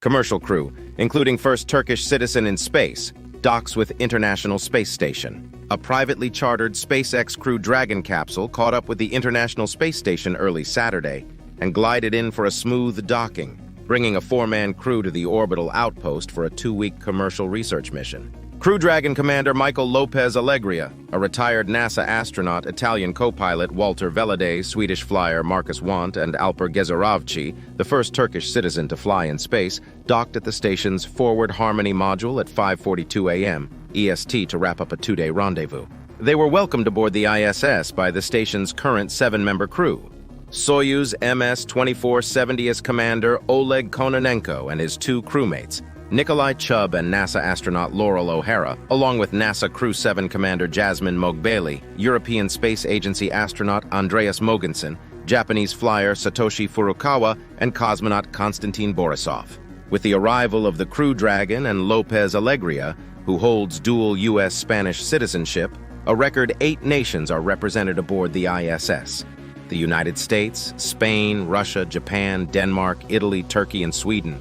Commercial crew, including first Turkish citizen in space, docks with International Space Station. A privately chartered SpaceX Crew Dragon capsule caught up with the International Space Station early Saturday and glided in for a smooth docking, bringing a 4-man crew to the orbital outpost for a 2-week commercial research mission. Crew Dragon Commander Michael López-Alegría, a retired NASA astronaut, Italian co-pilot Walter Velade, Swedish flyer Marcus Want, and Alper Gezerovci, the first Turkish citizen to fly in space, docked at the station's Forward Harmony module at 5:42 a.m. EST to wrap up a 2-day rendezvous. They were welcomed aboard the ISS by the station's current 7-member crew. Soyuz MS-2470's commander Oleg Kononenko and his 2 crewmates, Nikolai Chubb and NASA astronaut Laurel O'Hara, along with NASA Crew 7 commander Jasmine Mogbeli, European Space Agency astronaut Andreas Mogensen, Japanese flyer Satoshi Furukawa, and cosmonaut Konstantin Borisov. With the arrival of the Crew Dragon and López-Alegría, who holds dual U.S.-Spanish citizenship, a record 8 nations are represented aboard the ISS. The United States, Spain, Russia, Japan, Denmark, Italy, Turkey, and Sweden.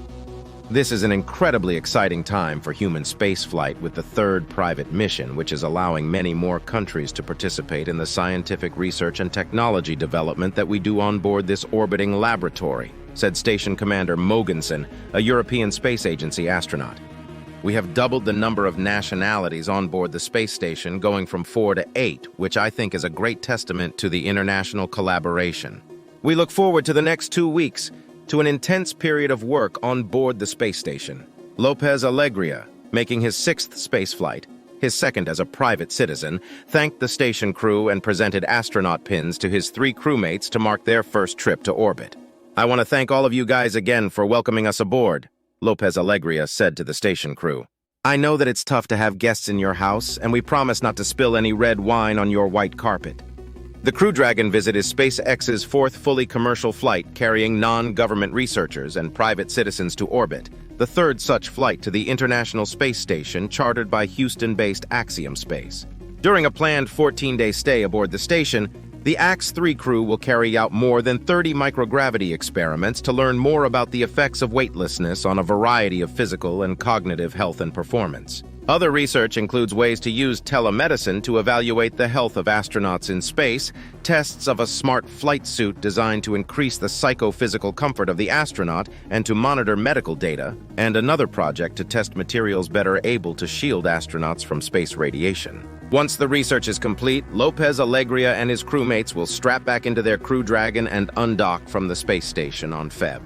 This is an incredibly exciting time for human spaceflight with the 3rd private mission, which is allowing many more countries to participate in the scientific research and technology development that we do on board this orbiting laboratory, said Station Commander Mogensen, a European Space Agency astronaut. We have doubled the number of nationalities on board the space station, going from 4 to 8, which I think is a great testament to the international collaboration. We look forward to the next 2 weeks, to an intense period of work on board the space station. López-Alegría, making his 6th spaceflight, his 2nd as a private citizen, thanked the station crew and presented astronaut pins to his 3 crewmates to mark their first trip to orbit. "I want to thank all of you guys again for welcoming us aboard," López-Alegría said to the station crew. "I know that it's tough to have guests in your house, and we promise not to spill any red wine on your white carpet." The Crew Dragon visit is SpaceX's 4th fully commercial flight carrying non-government researchers and private citizens to orbit, the 3rd such flight to the International Space Station chartered by Houston-based Axiom Space. During a planned 14-day stay aboard the station, the AX-3 crew will carry out more than 30 microgravity experiments to learn more about the effects of weightlessness on a variety of physical and cognitive health and performance. Other research includes ways to use telemedicine to evaluate the health of astronauts in space, tests of a smart flight suit designed to increase the psychophysical comfort of the astronaut and to monitor medical data, and another project to test materials better able to shield astronauts from space radiation. Once the research is complete, López-Alegría and his crewmates will strap back into their Crew Dragon and undock from the space station on Feb.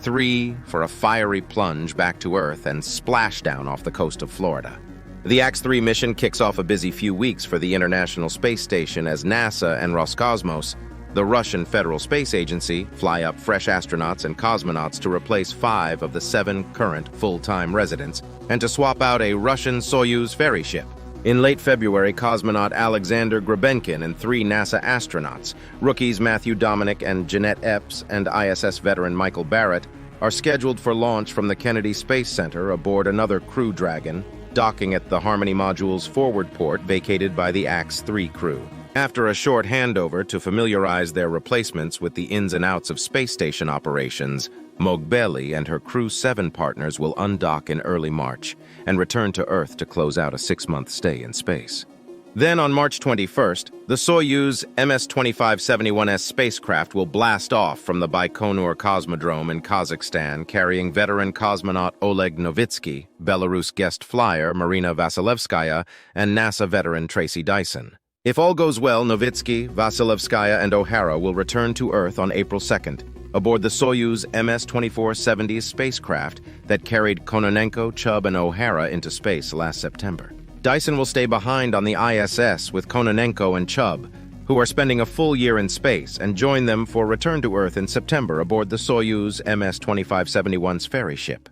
3 for a fiery plunge back to Earth and splashdown off the coast of Florida. The AX-3 mission kicks off a busy few weeks for the International Space Station as NASA and Roscosmos, the Russian Federal Space Agency, fly up fresh astronauts and cosmonauts to replace 5 of the 7 current full-time residents and to swap out a Russian Soyuz ferry ship. In late February, cosmonaut Alexander Grebenkin and 3 NASA astronauts, rookies Matthew Dominic and Jeanette Epps and ISS veteran Michael Barrett, are scheduled for launch from the Kennedy Space Center aboard another Crew Dragon, docking at the Harmony module's forward port vacated by the AX-3 crew. After a short handover to familiarize their replacements with the ins and outs of space station operations, Mogbeli and her Crew 7 partners will undock in early March and return to Earth to close out a 6-month stay in space. Then on March 21st, the Soyuz MS-2571S spacecraft will blast off from the Baikonur Cosmodrome in Kazakhstan, carrying veteran cosmonaut Oleg Novitsky, Belarus guest flyer Marina Vasilevskaya, and NASA veteran Tracy Dyson. If all goes well, Novitsky, Vasilevskaya, and O'Hara will return to Earth on April 2nd, aboard the Soyuz MS-2470 spacecraft that carried Kononenko, Chubb, and O'Hara into space last September. Dyson will stay behind on the ISS with Kononenko and Chubb, who are spending a full year in space, and join them for return to Earth in September aboard the Soyuz MS-2571's ferry ship.